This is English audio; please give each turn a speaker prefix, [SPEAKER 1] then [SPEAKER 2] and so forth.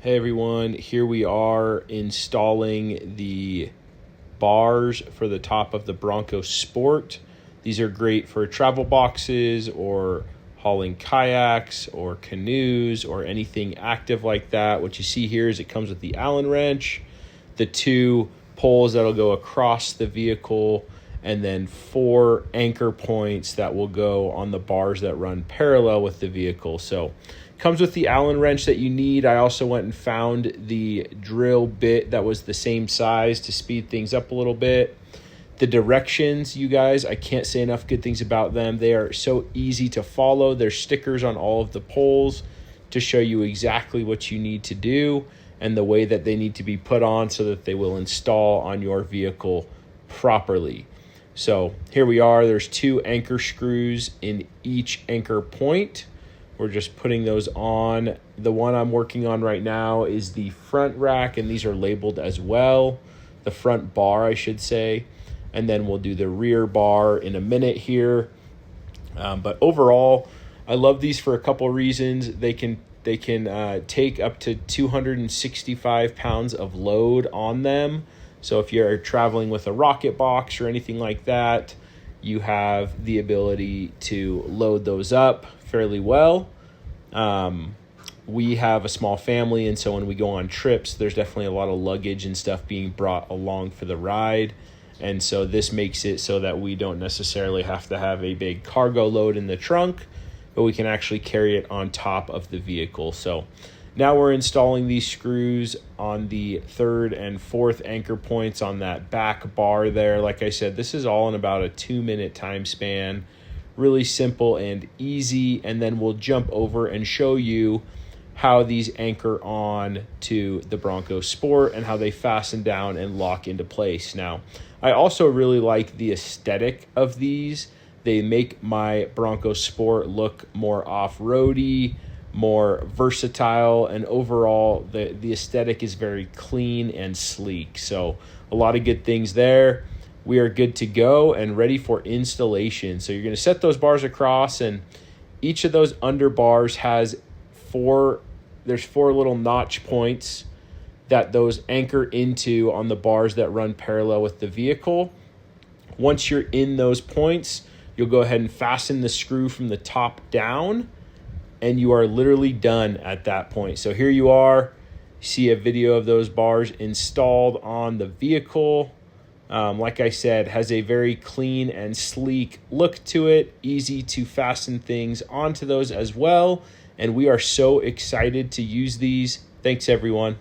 [SPEAKER 1] Hey everyone, here we are installing the bars for the top of the Bronco Sport. These are great for travel boxes or hauling kayaks or canoes or anything active like that. What you see here is it comes with the Allen wrench, the two poles that'll go across the vehicle, and then 4 anchor points that will go on the bars that run parallel with the vehicle. So comes with the Allen wrench that you need. I also went and found the drill bit that was the same size to speed things up a little bit. The directions, you guys, I can't say enough good things about them. They are so easy to follow. There's stickers on all of the poles to show you exactly what you need to do and the way that they need to be put on so that they will install on your vehicle properly. So here we are. There's 2 anchor screws in each anchor point. We're just putting those on. The one I'm working on right now is the front rack, and these are labeled as well. The front bar, I should say. And then we'll do the rear bar in a minute here. But overall, I love these for a couple reasons. They can take up to 265 pounds of load on them. So if you're traveling with a rocket box or anything like that, you have the ability to load those up fairly well. We have a small family, and so when we go on trips, there's definitely a lot of luggage and stuff being brought along for the ride. And so this makes it so that we don't necessarily have to have a big cargo load in the trunk, but we can actually carry it on top of the vehicle. So now we're installing these screws on the 3rd and 4th anchor points on that back bar there. Like I said, this is all in about a 2-minute time span. Really simple and easy. And then we'll jump over and show you how these anchor on to the Bronco Sport and how they fasten down and lock into place. Now, I also really like the aesthetic of these. They make my Bronco Sport look more off-roady, more versatile, and overall the aesthetic is very clean and sleek. So a lot of good things there. We are good to go and ready for installation. So you're going to set those bars across, and each of those under bars has 4 little notch points that those anchor into on the bars that run parallel with the vehicle. Once you're in those points, you'll go ahead and fasten the screw from the top down, and you are literally done at that point. So here you are. You see a video of those bars installed on the vehicle. Like I said, has a very clean and sleek look to it. Easy to fasten things onto those as well. And we are so excited to use these. Thanks, everyone.